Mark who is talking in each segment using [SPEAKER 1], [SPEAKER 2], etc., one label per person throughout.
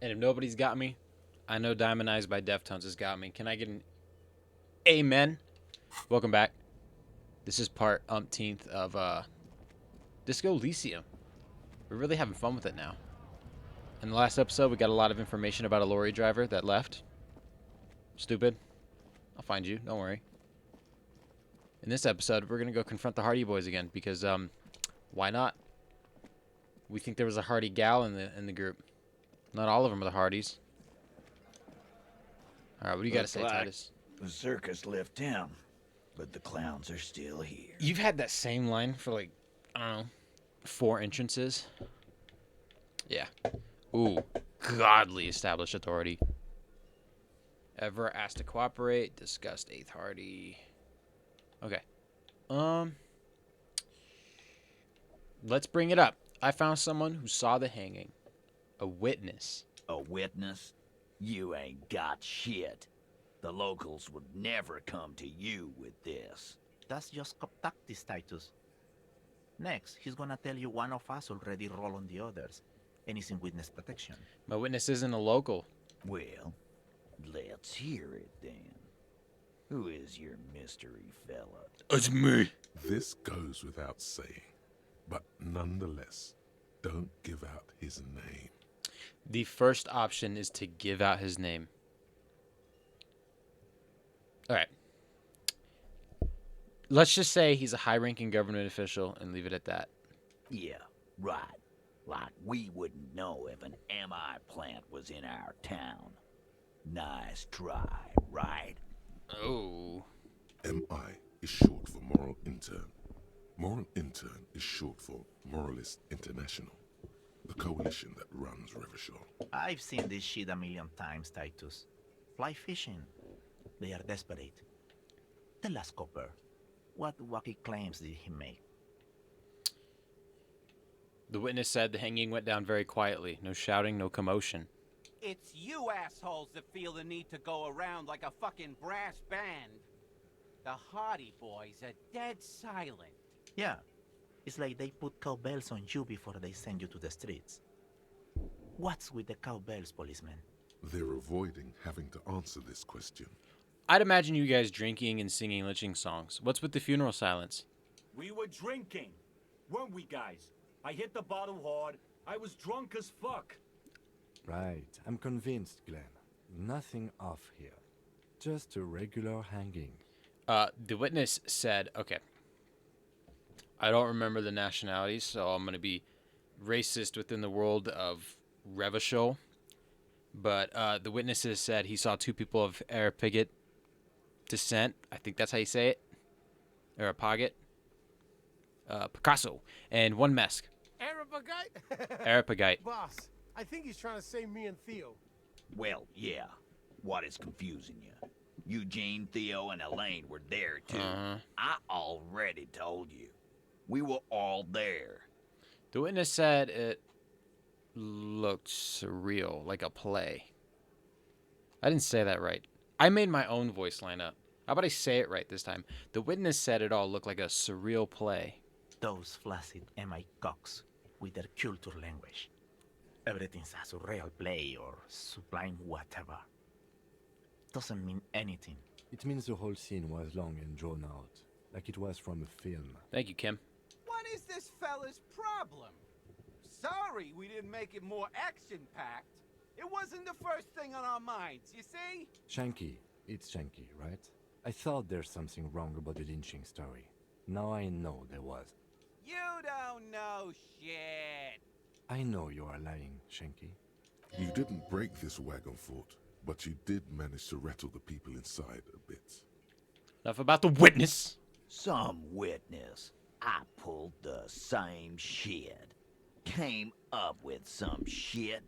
[SPEAKER 1] And if nobody's got me, I know Diamond Eyes by Deftones has got me. Can I get an amen? Welcome back. This is part umpteenth of Disco Elysium. We're really having fun with it now. In the last episode, we got a lot of information about a lorry driver that left. Stupid. I'll find you. Don't worry. In this episode, we're gonna go confront the Hardie boys again because why not? We think there was a Hardie gal in the group. Not all of them are the Hardies. All right, what do you got to say, Titus?
[SPEAKER 2] The circus left town, but the clowns are still here.
[SPEAKER 1] You've had that same line for like, I don't know, 4 entrances. Yeah. Ooh, godly established authority. Ever asked to cooperate? Discussed 8th Hardie. Okay. Let's bring it up. I found someone who saw the hanging. A witness.
[SPEAKER 2] A witness? You ain't got shit. The locals would never come to you with this.
[SPEAKER 3] That's just cop tactics, Titus. Next, he's gonna tell you one of us already rolled on the others, and he's in witness protection.
[SPEAKER 1] My witness isn't a local.
[SPEAKER 2] Well, let's hear it then. Who is your mystery fella?
[SPEAKER 1] It's me.
[SPEAKER 4] This goes without saying, but nonetheless, don't give out his name.
[SPEAKER 1] The first option is to give out his name. All right. Let's just say he's a high-ranking government official and leave it at that.
[SPEAKER 2] Yeah, right. Like we wouldn't know if an MI plant was in our town. Nice try, right?
[SPEAKER 1] Oh.
[SPEAKER 4] MI is short for Moral Intern. Moral Intern is short for Moralist International, the coalition that runs Revachol.
[SPEAKER 3] I've seen this shit a million times, Titus. Fly fishing. They are desperate. Tell us, Copper, what wacky claims did he make?
[SPEAKER 1] The witness said the hanging went down very quietly. No shouting, no commotion.
[SPEAKER 5] It's you assholes that feel the need to go around like a fucking brass band. The Hardie boys are dead silent.
[SPEAKER 3] Yeah, it's like they put cowbells on you before they send you to the streets. What's with the cowbells, policeman?
[SPEAKER 4] They're avoiding having to answer this question.
[SPEAKER 1] I'd imagine you guys drinking and singing lynching songs. What's with the funeral silence?
[SPEAKER 6] We were drinking, weren't we, guys? I hit the bottle hard. I was drunk as fuck.
[SPEAKER 7] Right, I'm convinced, Glenn. Nothing off here. Just a regular hanging.
[SPEAKER 1] The witness said, okay, I don't remember the nationalities, so I'm going to be racist within the world of Revachol. But the witnesses said he saw 2 people of Arapaget descent. I think that's how you say it. Arapaget. Picasso. And 1 Mesk.
[SPEAKER 8] Arapagite?
[SPEAKER 1] Arapagite.
[SPEAKER 8] Boss, I think he's trying to say me and Theo.
[SPEAKER 2] Well, yeah. What is confusing you? Eugene, Theo, and Elaine were there, too. I already told you. We were all there.
[SPEAKER 1] The witness said it looked surreal, like a play. I didn't say that right. I made my own voice line up. How about I say it right this time? The witness said it all looked like a surreal play.
[SPEAKER 3] Those flaccid MI cocks with their culture language. Everything's a surreal play or sublime whatever. Doesn't mean anything.
[SPEAKER 7] It means the whole scene was long and drawn out, like it was from a film.
[SPEAKER 1] Thank you, Kim.
[SPEAKER 5] What is this fella's problem? Sorry we didn't make it more action-packed. It wasn't the first thing on our minds, you see?
[SPEAKER 7] Shanky. It's Shanky, right? I thought there's something wrong about the lynching story. Now I know there was.
[SPEAKER 5] You don't know shit.
[SPEAKER 7] I know you are lying, Shanky.
[SPEAKER 4] You didn't break this wagon fort, but you did manage to rattle the people inside a bit.
[SPEAKER 1] Enough about the witness.
[SPEAKER 2] Some witness. I pulled the same shit. Came up with some shit,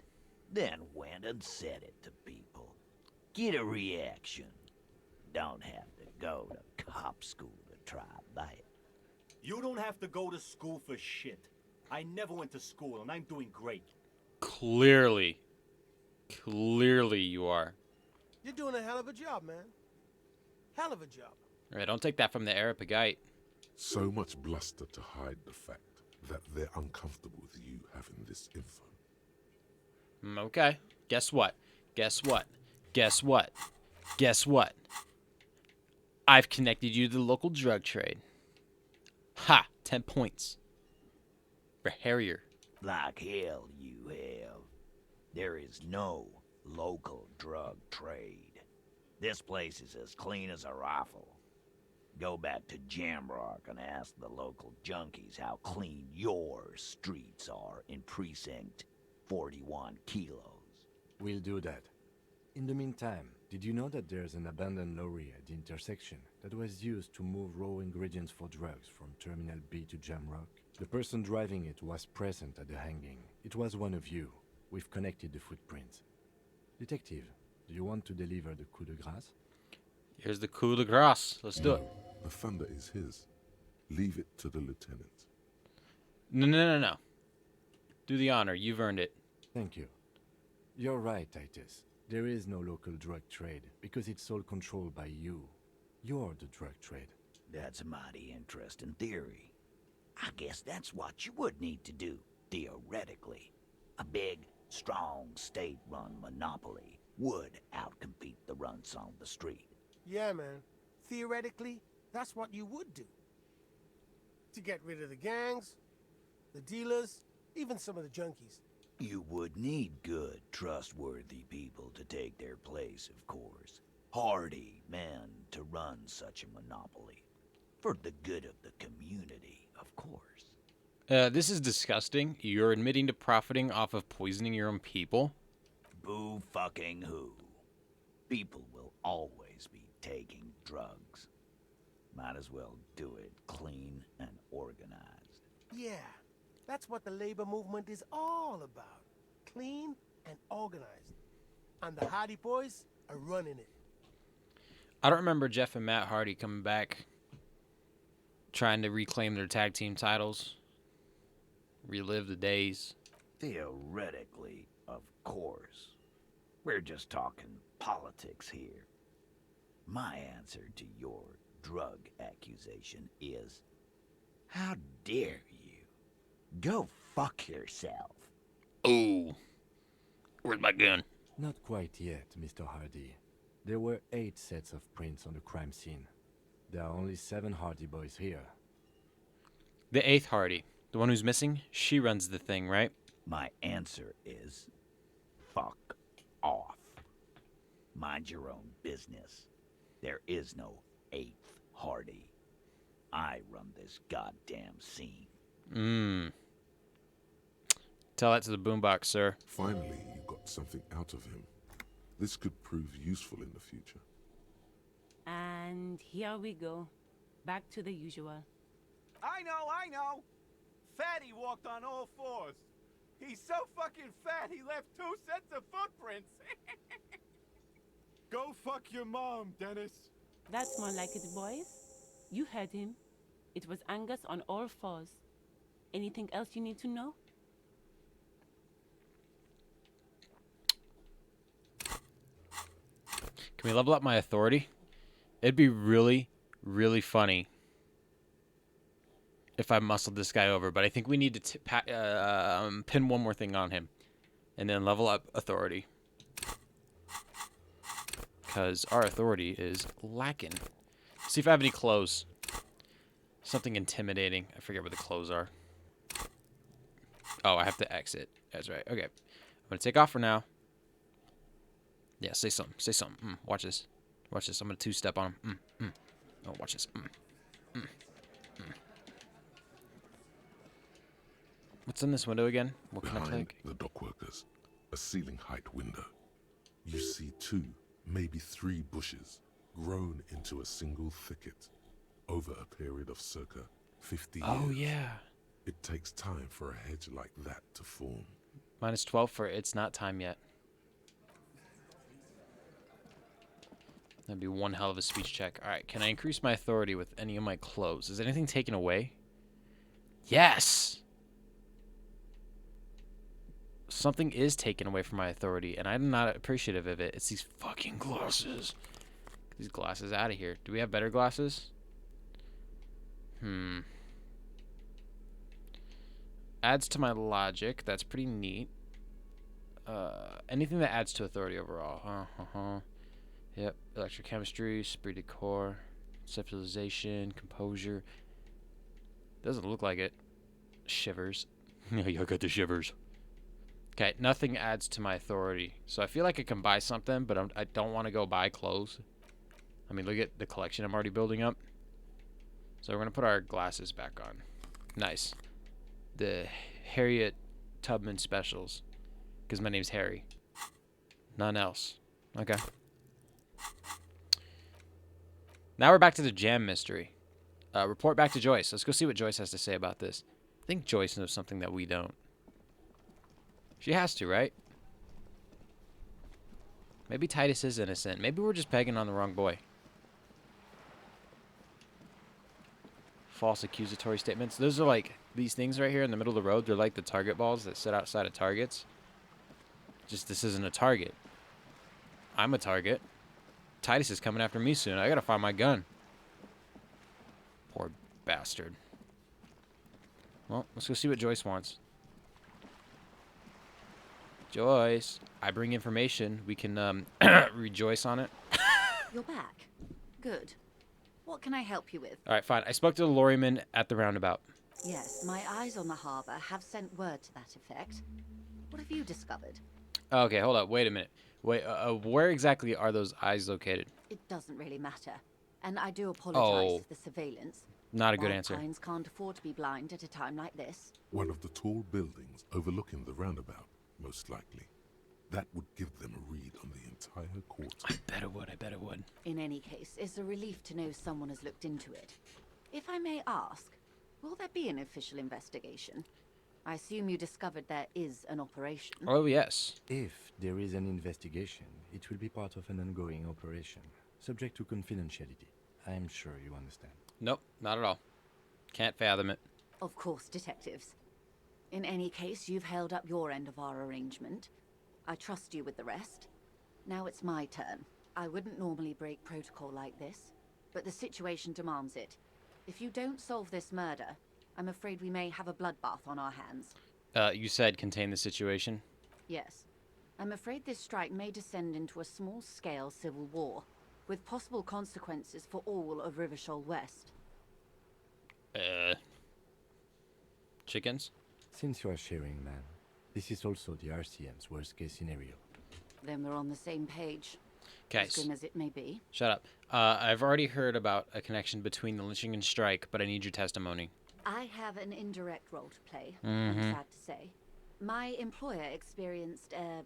[SPEAKER 2] then went and said it to people. Get a reaction. Don't have to go to cop school to try that.
[SPEAKER 6] You don't have to go to school for shit. I never went to school, and I'm doing great.
[SPEAKER 1] Clearly you are.
[SPEAKER 8] You're doing a hell of a job, man. Hell of a job.
[SPEAKER 1] All right, don't take that from the Arapagite.
[SPEAKER 4] So much bluster to hide the fact that they're uncomfortable with you having this info.
[SPEAKER 1] Okay. Guess what? Guess what? Guess what? Guess what? I've connected you to the local drug trade. Ha! 10 points. For Harrier.
[SPEAKER 2] Like hell you have. There is no local drug trade. This place is as clean as a rifle. Go back to Jamrock and ask the local junkies how clean your streets are in Precinct 41 kilos.
[SPEAKER 7] We'll do that. In the meantime, did you know that there's an abandoned lorry at the intersection that was used to move raw ingredients for drugs from Terminal B to Jamrock? The person driving it was present at the hanging. It was one of you. We've connected the footprints. Detective, do you want to deliver the coup de grâce?
[SPEAKER 1] Here's the coup de grace. Let's do it.
[SPEAKER 4] The thunder is his. Leave it to the lieutenant.
[SPEAKER 1] No. Do the honor. You've earned it.
[SPEAKER 7] Thank you. You're right, Titus. There is no local drug trade because it's all controlled by you. You're the drug trade.
[SPEAKER 2] That's a mighty interesting theory. I guess that's what you would need to do, theoretically. A big, strong, state-run monopoly would outcompete the runts on the street.
[SPEAKER 8] Yeah, man. Theoretically, that's what you would do. To get rid of the gangs, the dealers, even some of the junkies.
[SPEAKER 2] You would need good, trustworthy people to take their place, of course. Hardy men to run such a monopoly. For the good of the community, of course.
[SPEAKER 1] This is disgusting. You're admitting to profiting off of poisoning your own people?
[SPEAKER 2] Boo fucking who. People will always be taking drugs. Might as well do it clean and organized.
[SPEAKER 8] Yeah, that's what the labor movement is all about. Clean and organized. And the Hardy boys are running it.
[SPEAKER 1] I don't remember Jeff and Matt Hardy coming back trying to reclaim their tag team titles. Relive the days.
[SPEAKER 2] Theoretically, of course. We're just talking politics here. My answer to your drug accusation is, how dare you? Go fuck yourself.
[SPEAKER 1] Ooh. Where's my gun?
[SPEAKER 7] Not quite yet, Mr. Hardy. There were 8 sets of prints on the crime scene. There are only 7 Hardy boys here.
[SPEAKER 1] The 8th Hardy. The one who's missing? She runs the thing, right?
[SPEAKER 2] My answer is, fuck off. Mind your own business. There is no 8th Hardy. I run this goddamn scene.
[SPEAKER 1] Tell that to the boombox, sir.
[SPEAKER 4] Finally, you got something out of him. This could prove useful in the future.
[SPEAKER 9] And here we go. Back to the usual.
[SPEAKER 5] I know. Fatty walked on all 4s. He's so fucking fat he left 2 sets of footprints.
[SPEAKER 6] Go fuck your mom, Dennis.
[SPEAKER 9] That's more like it, boys. You heard him. It was Angus on all 4s. Anything else you need to know?
[SPEAKER 1] Can we level up my authority? It'd be really, really funny if I muscled this guy over, but I think we need to pin one more thing on him and then level up authority. Because our authority is lacking. See if I have any clothes. Something intimidating. I forget where the clothes are. Oh, I have to exit. That's right. Okay. I'm going to take off for now. Yeah, say something. Say something. Watch this. Watch this. I'm going to 2-step on him. Oh, watch this. What's in this window again? What can I
[SPEAKER 4] Behind
[SPEAKER 1] click?
[SPEAKER 4] the dockworkers, a ceiling height window. You see 2, maybe 3 bushes grown into a single thicket over a period of circa 50 years.
[SPEAKER 1] Oh, yeah.
[SPEAKER 4] It takes time for a hedge like that to form.
[SPEAKER 1] -12 for it's not time yet. That'd be one hell of a speech check. All right, can I increase my authority with any of my clothes? Is anything taken away? Yes! Something is taken away from my authority, and I'm not appreciative of it. It's these fucking glasses. Get these glasses out of here. Do we have better glasses? Adds to my logic. That's pretty neat. Anything that adds to authority overall. Yep. Electrochemistry, esprit de corps, civilization, composure. Doesn't look like it. Shivers. Yeah, I got the shivers. Okay, nothing adds to my authority. So I feel like I can buy something, but I don't want to go buy clothes. I mean, look at the collection I'm already building up. So we're going to put our glasses back on. Nice. The Harriet Tubman specials. Because my name's Harry. None else. Okay. Now we're back to the jam mystery. Report back to Joyce. Let's go see what Joyce has to say about this. I think Joyce knows something that we don't. She has to, right? Maybe Titus is innocent. Maybe we're just pegging on the wrong boy. False accusatory statements. Those are like these things right here in the middle of the road. They're like the target balls that sit outside of targets. Just this isn't a target. I'm a target. Titus is coming after me soon. I gotta find my gun. Poor bastard. Well, let's go see what Joyce wants. Joyce, I bring information. We can rejoice on it.
[SPEAKER 10] You're back. Good. What can I help you with?
[SPEAKER 1] All right, fine. I spoke to the lorryman at the roundabout.
[SPEAKER 10] Yes, my eyes on the harbour have sent word to that effect. What have you discovered?
[SPEAKER 1] Okay, hold up. Wait a minute. Wait, where exactly are those eyes located?
[SPEAKER 10] It doesn't really matter. And I do apologise for the surveillance.
[SPEAKER 1] Not a good answer.
[SPEAKER 10] Pines can't afford to be blind at a time like this.
[SPEAKER 4] One of the tall buildings overlooking the roundabout, most likely. That would give them a read on the entire quarter.
[SPEAKER 1] I bet it would. I bet it would.
[SPEAKER 10] In any case, it's a relief to know someone has looked into it. If I may ask, will there be an official investigation? I assume you discovered there is an operation.
[SPEAKER 1] Oh, yes.
[SPEAKER 7] If there is an investigation, it will be part of an ongoing operation, subject to confidentiality. I'm sure you understand.
[SPEAKER 1] Nope, not at all. Can't fathom it.
[SPEAKER 10] Of course, detectives. In any case, you've held up your end of our arrangement. I trust you with the rest. Now it's my turn. I wouldn't normally break protocol like this, but the situation demands it. If you don't solve this murder, I'm afraid we may have a bloodbath on our hands.
[SPEAKER 1] You said contain the situation?
[SPEAKER 10] Yes. I'm afraid this strike may descend into a small-scale civil war, with possible consequences for all of Rivershoal West.
[SPEAKER 1] Chickens?
[SPEAKER 7] Since you are sharing, man, this is also the RCM's worst-case scenario.
[SPEAKER 10] Then we're on the same page.
[SPEAKER 1] Okay.
[SPEAKER 10] As grim as it may be.
[SPEAKER 1] Shut up. I've already heard about a connection between the lynching and strike, but I need your testimony.
[SPEAKER 10] I have an indirect role to play, I'm sad to say. My employer experienced a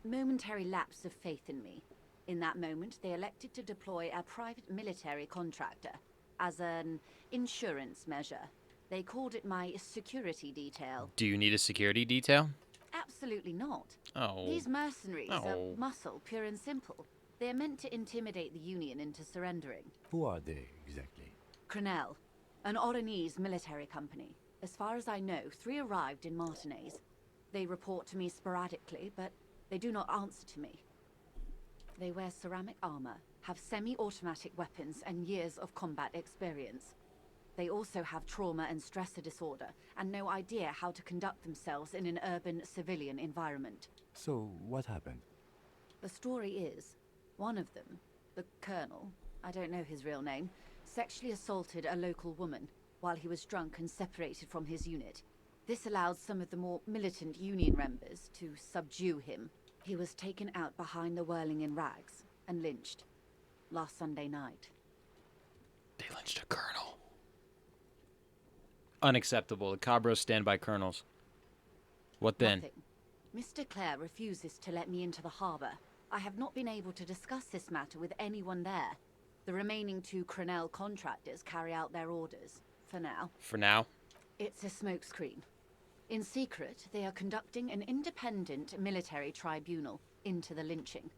[SPEAKER 10] momentary lapse of faith in me. In that moment, they elected to deploy a private military contractor as an insurance measure. They called it my security detail.
[SPEAKER 1] Do you need a security detail?
[SPEAKER 10] Absolutely not.
[SPEAKER 1] Oh.
[SPEAKER 10] These mercenaries
[SPEAKER 1] Oh.
[SPEAKER 10] are muscle, pure and simple. They are meant to intimidate the Union into surrendering.
[SPEAKER 7] Who are they, exactly?
[SPEAKER 10] Crenell, an Oranese military company. As far as I know, 3 arrived in Martinez. They report to me sporadically, but they do not answer to me. They wear ceramic armor, have semi-automatic weapons, and years of combat experience. They also have trauma and stressor disorder, and no idea how to conduct themselves in an urban civilian environment.
[SPEAKER 7] So, what happened?
[SPEAKER 10] The story is, one of them, the Colonel, I don't know his real name, sexually assaulted a local woman while he was drunk and separated from his unit. This allowed some of the more militant Union members to subdue him. He was taken out behind the whirling in rags and lynched last Sunday night.
[SPEAKER 1] They lynched a colonel. Unacceptable. The Cabros stand by colonels. What then?
[SPEAKER 10] Nothing. Mr. Clare refuses to let me into the harbor. I have not been able to discuss this matter with anyone there. The remaining 2 Crenell contractors carry out their orders, for now.
[SPEAKER 1] For now?
[SPEAKER 10] It's a smokescreen. In secret, they are conducting an independent military tribunal into the lynching.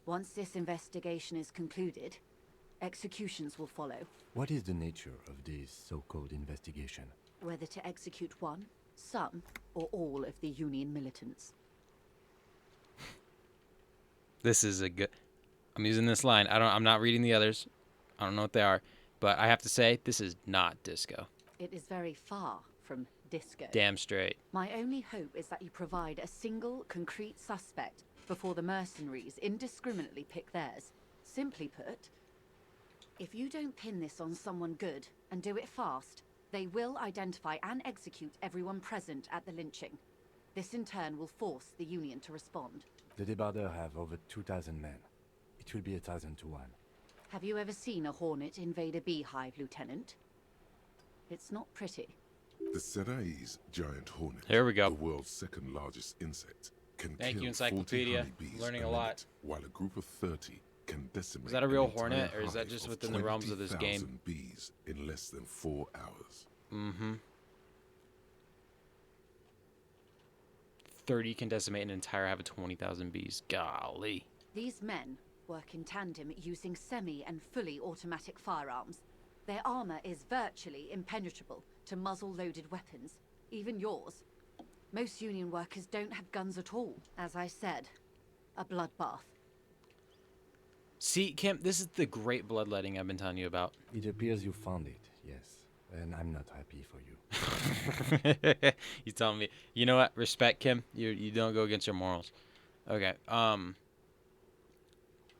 [SPEAKER 10] Once this investigation is concluded, executions will follow.
[SPEAKER 7] What is the nature of this so-called investigation?
[SPEAKER 10] Whether to execute one, some, or all of the Union militants.
[SPEAKER 1] This is a good... I'm using this line. I'm not reading the others. I don't know what they are. But I have to say, this is not disco.
[SPEAKER 10] It is very far from disco.
[SPEAKER 1] Damn straight.
[SPEAKER 10] My only hope is that you provide a single, concrete suspect before the mercenaries indiscriminately pick theirs. Simply put, if you don't pin this on someone good and do it fast, they will identify and execute everyone present at the lynching. This in turn will force the Union to respond.
[SPEAKER 7] The Debardeurs have over 2,000 men. It will be 1,000 to 1.
[SPEAKER 10] Have you ever seen a Hornet invade a beehive, Lieutenant? It's not pretty.
[SPEAKER 4] The Serai's giant hornet,
[SPEAKER 1] Here we go.
[SPEAKER 4] the world's second largest insect, can
[SPEAKER 1] Thank
[SPEAKER 4] kill
[SPEAKER 1] you,
[SPEAKER 4] 40
[SPEAKER 1] Encyclopedia.
[SPEAKER 4] honeybees
[SPEAKER 1] Learning
[SPEAKER 4] a
[SPEAKER 1] a lot.
[SPEAKER 4] minute, while a group of 30 can decimate
[SPEAKER 1] Is that a real
[SPEAKER 4] an entire
[SPEAKER 1] hornet, or is that
[SPEAKER 4] hive
[SPEAKER 1] just
[SPEAKER 4] of
[SPEAKER 1] within the realms of this game?
[SPEAKER 4] 20,000 bees in less than 4 hours.
[SPEAKER 1] Mm-hmm. 30 can decimate an entire hive of 20,000 bees. Golly.
[SPEAKER 10] These men work in tandem using semi and fully automatic firearms. Their armor is virtually impenetrable to muzzle-loaded weapons, even yours. Most Union workers don't have guns at all. As I said, a bloodbath.
[SPEAKER 1] See, Kim, this is the great bloodletting I've been telling you about.
[SPEAKER 7] It appears you found it, yes. And I'm not happy for you.
[SPEAKER 1] You telling me? You know what? Respect, Kim. You don't go against your morals. Okay. I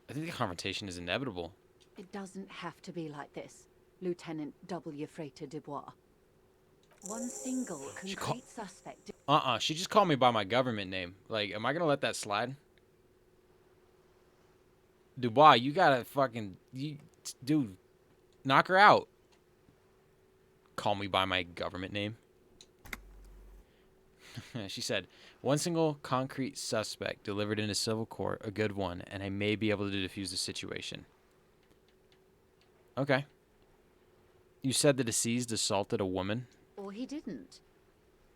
[SPEAKER 1] think the confrontation is inevitable.
[SPEAKER 10] It doesn't have to be like this, Lieutenant W. Frater Dubois. One single concrete suspect.
[SPEAKER 1] She just called me by my government name. Like, am I gonna let that slide? Dubois, you gotta fucking, dude, knock her out. Call me by my government name. She said, one single concrete suspect delivered into civil court, a good one, and I may be able to defuse the situation. Okay. You said the deceased assaulted a woman?
[SPEAKER 10] Or he didn't.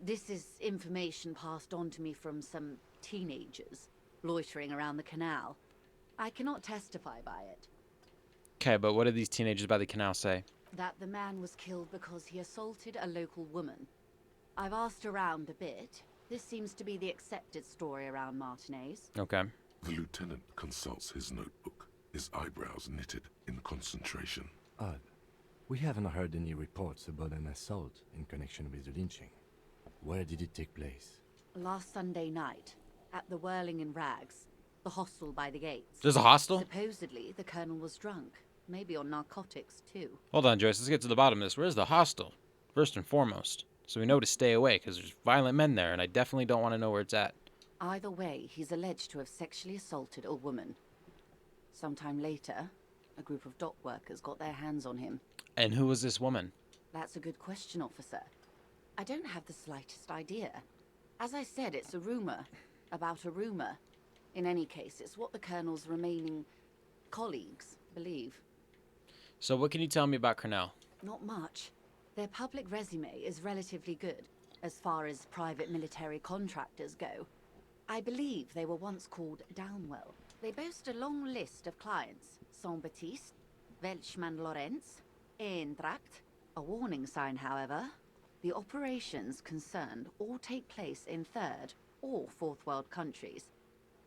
[SPEAKER 10] This is information passed on to me from some teenagers loitering around the canal. I cannot testify by it.
[SPEAKER 1] Okay, but what did these teenagers by the canal say?
[SPEAKER 10] That the man was killed because he assaulted a local woman. I've asked around a bit. This seems to be the accepted story around Martinez.
[SPEAKER 1] Okay.
[SPEAKER 4] The lieutenant consults his notebook, his eyebrows knitted in concentration.
[SPEAKER 7] Odd. We haven't heard any reports about an assault in connection with the lynching. Where did it take place?
[SPEAKER 10] Last Sunday night, at the Whirling in Rags, the hostel by the gates.
[SPEAKER 1] There's a hostel?
[SPEAKER 10] Supposedly, the colonel was drunk. Maybe on narcotics, too.
[SPEAKER 1] Hold on, Joyce. Let's get to the bottom of this. Where's the hostel? First and foremost. So we know to stay away, because there's violent men there, and I definitely don't want to know where it's at.
[SPEAKER 10] Either way, he's alleged to have sexually assaulted a woman. Sometime later, a group of dock workers got their hands on him.
[SPEAKER 1] And who was this woman?
[SPEAKER 10] That's a good question, officer. I don't have the slightest idea. As I said, it's a rumor. About a rumor. In any case, it's what the colonel's remaining colleagues believe.
[SPEAKER 1] So what can you tell me about Cornell?
[SPEAKER 10] Not much. Their public resume is relatively good, as far as private military contractors go. I believe they were once called Downwell. They boast a long list of clients. Saint-Baptiste, Welchman-Lorenz, Eintracht. A warning sign, however. The operations concerned all take place in third or fourth world countries.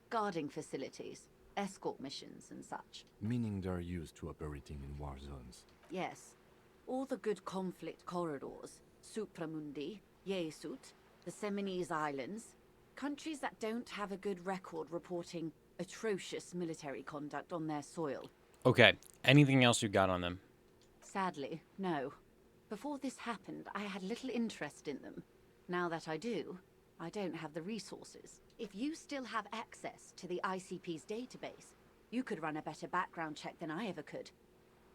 [SPEAKER 10] Guarding facilities, escort missions and such.
[SPEAKER 7] Meaning they're used to operating in war zones.
[SPEAKER 10] Yes. All the good conflict corridors, Supramundi, Yesut, the Seminese Islands, countries that don't have a good record reporting atrocious military conduct on their soil.
[SPEAKER 1] Okay. Anything else you got on them?
[SPEAKER 10] Sadly, no. Before this happened, I had little interest in them. Now that I do, I don't have the resources. If you still have access to the ICP's database, you could run a better background check than I ever could.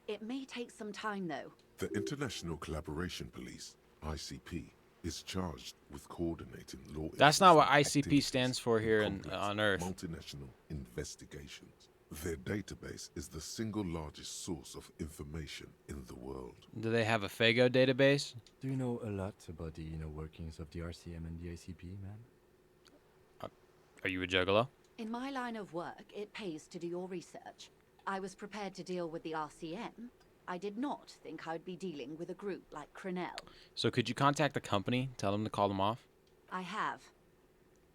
[SPEAKER 10] It may take some time, though.
[SPEAKER 4] The International Collaboration Police, ICP, is charged with coordinating law.
[SPEAKER 1] That's not what
[SPEAKER 4] enforcement
[SPEAKER 1] ICP stands for
[SPEAKER 4] activities
[SPEAKER 1] here
[SPEAKER 4] in
[SPEAKER 1] in,
[SPEAKER 4] complex
[SPEAKER 1] on Earth.
[SPEAKER 4] Multinational investigations. Their database is the single largest source of information in the world.
[SPEAKER 1] Do they have a Fago database?
[SPEAKER 7] Do you know a lot about the inner workings of the RCM and the ICP, man?
[SPEAKER 1] Are you a juggalo?
[SPEAKER 10] In my line of work, it pays to do your research. I was prepared to deal with the RCM. I did not think I'd be dealing with a group like Crenell.
[SPEAKER 1] So could you contact the company, tell them to call them off?
[SPEAKER 10] I have.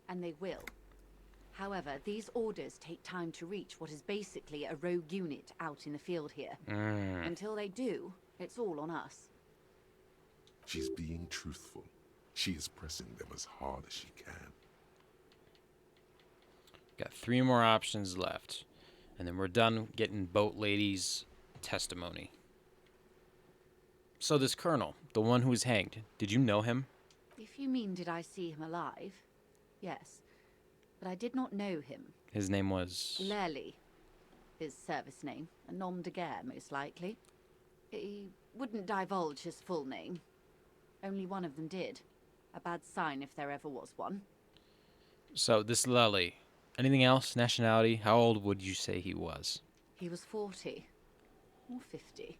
[SPEAKER 10] And they will. However, these orders take time to reach what is basically a rogue unit out in the field here. Until they do, it's all on us.
[SPEAKER 4] She's being truthful. She is pressing them as hard as she can.
[SPEAKER 1] Got 3 more options left. And then we're done getting Boat Lady's testimony. So this colonel, the one who was hanged, did you know him?
[SPEAKER 10] If you mean did I see him alive, yes. But I did not know him.
[SPEAKER 1] His name was...
[SPEAKER 10] Lely. His service name. A nom de guerre, most likely. He wouldn't divulge his full name. Only one of them did. A bad sign if there ever was one.
[SPEAKER 1] So this Lely, anything else? Nationality? How old would you say he was?
[SPEAKER 10] He was 40. Or 50.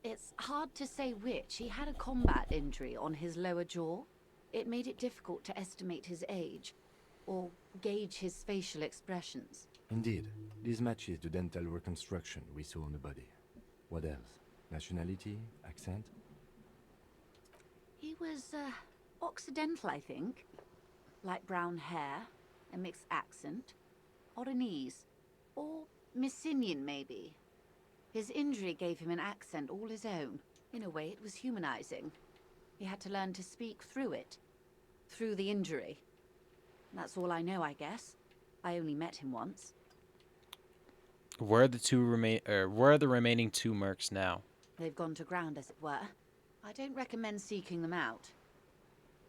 [SPEAKER 10] It's hard to say which. He had a combat injury on his lower jaw. It made it difficult to estimate his age, or gauge his facial expressions.
[SPEAKER 7] Indeed, this matches the dental reconstruction we saw on the body. What else? Nationality? Accent?
[SPEAKER 10] He was, Occidental, I think. Light brown hair, a mixed accent, Oranese, or Messinian, maybe. His injury gave him an accent all his own. In a way, it was humanizing. He had to learn to speak through it. Through the injury. That's all I know, I guess. I only met him once.
[SPEAKER 1] Where are the remaining 2 mercs now?
[SPEAKER 10] They've gone to ground, as it were. I don't recommend seeking them out.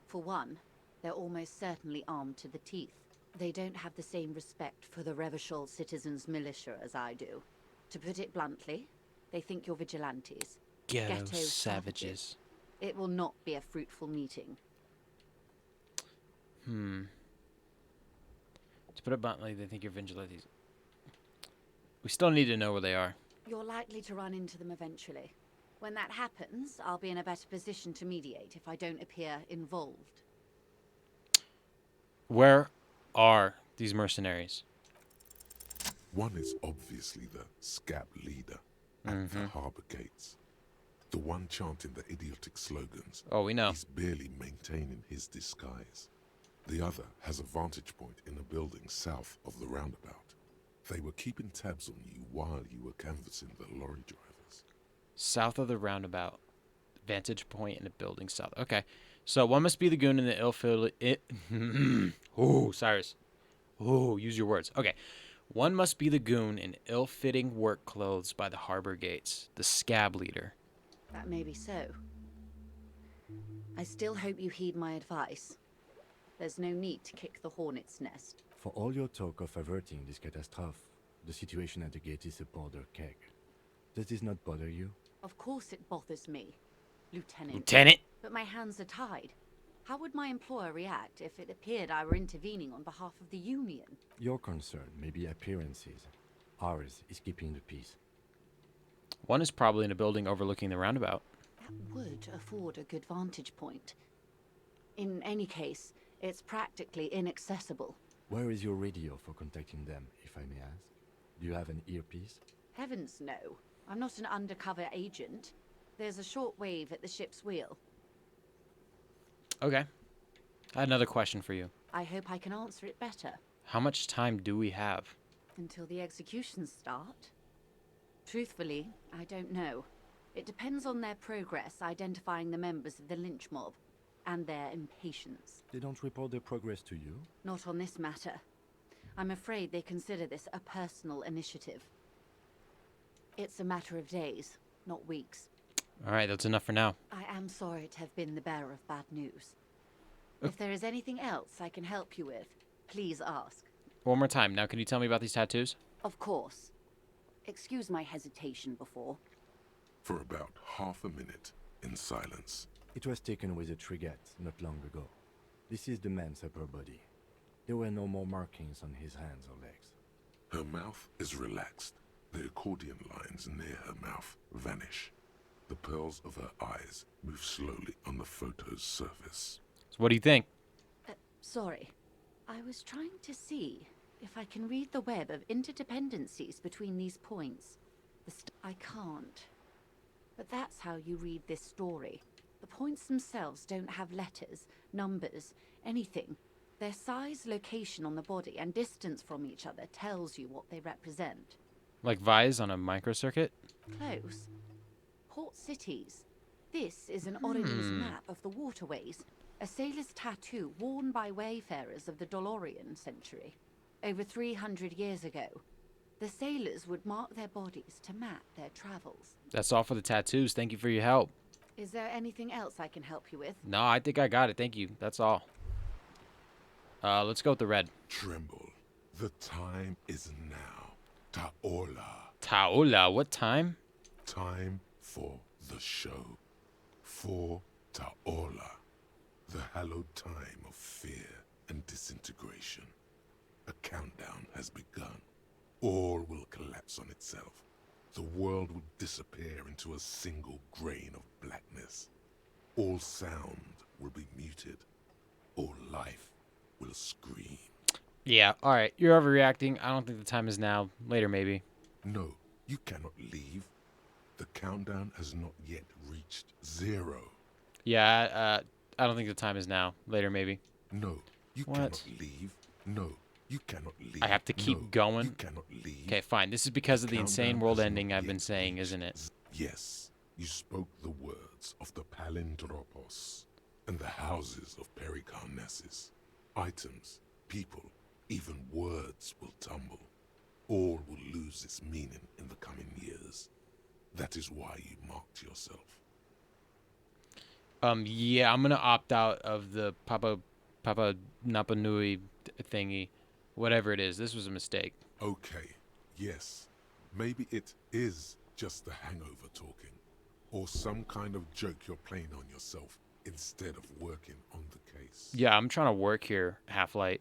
[SPEAKER 10] For one, they're almost certainly armed to the teeth. They don't have the same respect for the Revachol citizens' militia as I do. To put it bluntly, they think you're vigilantes.
[SPEAKER 1] Ghetto
[SPEAKER 10] Ghetto
[SPEAKER 1] savages.
[SPEAKER 10] It will not be a fruitful meeting.
[SPEAKER 1] To put it bluntly, they think you're vigilantes. We still need to know where they are.
[SPEAKER 10] You're likely to run into them eventually. When that happens, I'll be in a better position to mediate if I don't appear involved.
[SPEAKER 1] Where are these mercenaries?
[SPEAKER 4] One is obviously the scab leader at the harbor gates. The one chanting the idiotic slogans.
[SPEAKER 1] Oh, we know.
[SPEAKER 4] He's barely maintaining his disguise. The other has a vantage point in a building south of the roundabout. They were keeping tabs on you while you were canvassing the lorry drivers.
[SPEAKER 1] South of the roundabout. Vantage point in a building south. Okay. So one must be the goon in the ill-fitting... Ooh, Cyrus. Ooh, use your words. Okay. One must be the goon in ill-fitting work clothes by the harbor gates. The scab leader.
[SPEAKER 10] That may be so. I still hope you heed my advice. There's no need to kick the hornet's nest.
[SPEAKER 7] For all your talk of averting this catastrophe, the situation at the gate is a powder keg. Does this not bother you?
[SPEAKER 10] Of course it bothers me, Lieutenant.
[SPEAKER 1] Lieutenant?
[SPEAKER 10] But my hands are tied. How would my employer react if it appeared I were intervening on behalf of the Union?
[SPEAKER 7] Your concern may be appearances. Ours is keeping the peace.
[SPEAKER 1] One is probably in a building overlooking the roundabout.
[SPEAKER 10] That would afford a good vantage point. In any case, it's practically inaccessible.
[SPEAKER 7] Where is your radio for contacting them, if I may ask? Do you have an earpiece?
[SPEAKER 10] Heavens no. I'm not an undercover agent. There's a short wave at the ship's wheel.
[SPEAKER 1] Okay. I had another question for you.
[SPEAKER 10] I hope I can answer it better.
[SPEAKER 1] How much time do we have?
[SPEAKER 10] Until the executions start? Truthfully, I don't know. It depends on their progress identifying the members of the lynch mob, and their impatience.
[SPEAKER 7] They don't report their progress to you?
[SPEAKER 10] Not on this matter. I'm afraid they consider this a personal initiative. It's a matter of days, not weeks.
[SPEAKER 1] Alright, that's enough for now.
[SPEAKER 10] I am sorry to have been the bearer of bad news. If there is anything else I can help you with, please ask.
[SPEAKER 1] One more time. Now, can you tell me about these tattoos?
[SPEAKER 10] Of course. Excuse my hesitation before.
[SPEAKER 4] For about half a minute, in silence.
[SPEAKER 7] It was taken with a trigette not long ago. This is the man's upper body. There were no more markings on his hands or legs.
[SPEAKER 4] Her mouth is relaxed. The accordion lines near her mouth vanish. The pearls of her eyes move slowly on the photo's surface.
[SPEAKER 1] So what do you think?
[SPEAKER 10] Sorry. I was trying to see if I can read the web of interdependencies between these points. I can't. But that's how you read this story. The points themselves don't have letters, numbers, anything. Their size, location on the body, and distance from each other tells you what they represent.
[SPEAKER 1] Like Vise on a microcircuit?
[SPEAKER 10] Close. Port cities. This is an Oranese map of the waterways. A sailor's tattoo worn by wayfarers of the Dolorian century. Over 300 years ago, the sailors would mark their bodies to map their travels.
[SPEAKER 1] That's all for the tattoos. Thank you for your help.
[SPEAKER 10] Is there anything else I can help you with?
[SPEAKER 1] No, I think I got it. Thank you. That's all. Let's go with the red.
[SPEAKER 4] Tremble. The time is now. Taola.
[SPEAKER 1] Taola, what time?
[SPEAKER 4] Time for the show. For Taola. The hallowed time of fear and disintegration. A countdown has begun. All will collapse on itself. The world will disappear into a single grain of blackness. All sound will be muted. All life will scream.
[SPEAKER 1] Yeah, alright. You're overreacting. I don't think the time is now. Later, maybe.
[SPEAKER 4] No, you cannot leave. The countdown has not yet reached 0.
[SPEAKER 1] Yeah, I don't think the time is now. Later, maybe.
[SPEAKER 4] No, you
[SPEAKER 1] What?
[SPEAKER 4] cannot leave. No, you cannot leave.
[SPEAKER 1] I have to keep
[SPEAKER 4] No,
[SPEAKER 1] going?
[SPEAKER 4] You cannot leave.
[SPEAKER 1] Okay, fine. This is because of the insane
[SPEAKER 4] Countdown
[SPEAKER 1] world
[SPEAKER 4] has
[SPEAKER 1] ending
[SPEAKER 4] not
[SPEAKER 1] I've been
[SPEAKER 4] yet
[SPEAKER 1] saying,
[SPEAKER 4] reached
[SPEAKER 1] isn't it?
[SPEAKER 4] Yes, you spoke the words of the Palindropos and the houses of Pericarnassus. Items, people, even words will tumble. All will lose its meaning in the coming years. That is why you marked yourself.
[SPEAKER 1] Yeah, I'm gonna opt out of the Papa Napa Nui thingy. Whatever it is, this was a mistake.
[SPEAKER 4] Okay, yes. Maybe it is just the hangover talking. Or some kind of joke you're playing on yourself instead of working on the case.
[SPEAKER 1] Yeah, I'm trying to work here, Half-Light.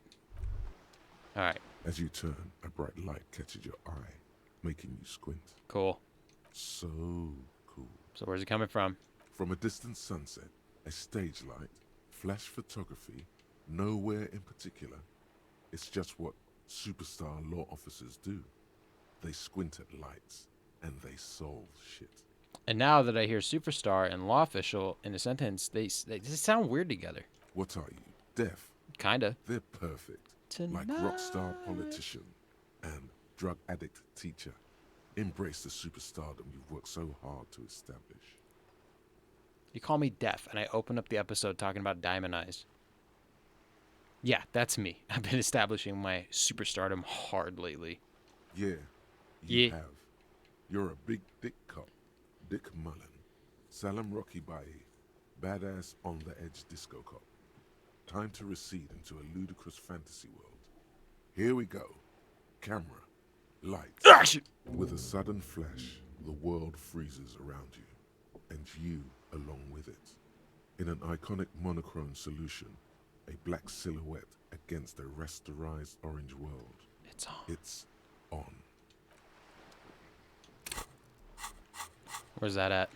[SPEAKER 1] Alright,
[SPEAKER 4] As you turn, a bright light catches your eye, making you squint.
[SPEAKER 1] cool.
[SPEAKER 4] So cool.
[SPEAKER 1] So where's it coming from?
[SPEAKER 4] From a distant sunset, a stage light, flash photography, nowhere in particular. It's just what superstar law officers do. They squint at lights, and they solve shit.
[SPEAKER 1] And now that I hear superstar and law official in a sentence, they sound weird together.
[SPEAKER 4] What are you, deaf?
[SPEAKER 1] Kinda.
[SPEAKER 4] They're perfect. Like rock star politician and drug addict teacher. Embrace the superstardom you've worked so hard to establish.
[SPEAKER 1] You call me deaf, and I open up the episode talking about Diamond Eyes. Yeah, that's me. I've been establishing my superstardom hard lately.
[SPEAKER 4] Yeah, you have. You're a big dick cop. Dick Mullen. Salam Rocky Bayi. Badass on the edge disco cop. Time to recede into a ludicrous fantasy world. Here we go. Camera. Lights.
[SPEAKER 1] Action!
[SPEAKER 4] With a sudden flash, the world freezes around you, and you along with it. In an iconic monochrome solution, a black silhouette against a rasterized orange world.
[SPEAKER 1] It's on.
[SPEAKER 4] It's on.
[SPEAKER 1] Where's that at?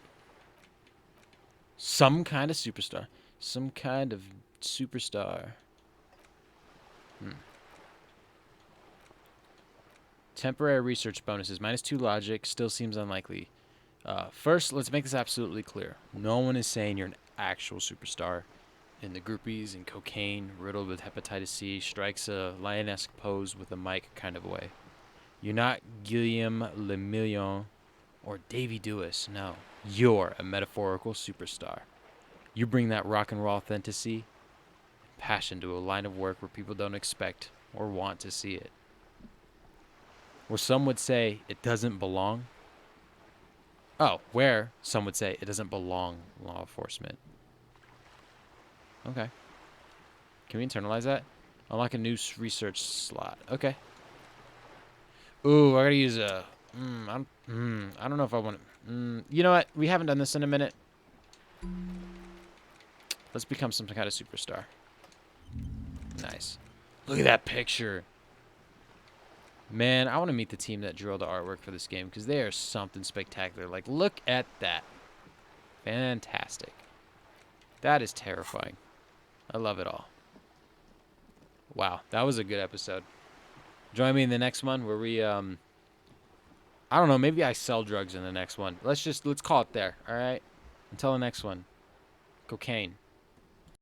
[SPEAKER 1] Some kind of superstar. Some kind of superstar. Temporary research bonuses. -2 logic. Still seems unlikely. First, let's make this absolutely clear. No one is saying you're an actual superstar. In the groupies and cocaine, riddled with hepatitis C, strikes a lionesque pose with a mic kind of way. You're not Guillaume Le Million or Davy Dewis. No, you're a metaphorical superstar. You bring that rock and roll authenticity and passion to a line of work where people don't expect or want to see it. Where some would say it doesn't belong. Oh, where some would say it doesn't belong, law enforcement. Okay. Can we internalize that? Unlock a new research slot. Okay. Ooh, I gotta use a... I don't know if I want to... you know what? We haven't done this in a minute. Let's become some kind of superstar. Nice. Look at that picture. Man, I want to meet the team that drew all the artwork for this game because they are something spectacular. Like, look at that. Fantastic. That is terrifying. I love it all. Wow, that was a good episode. Join me in the next one where we, I don't know, maybe I sell drugs in the next one. Let's call it there, all right? Until the next one. Cocaine.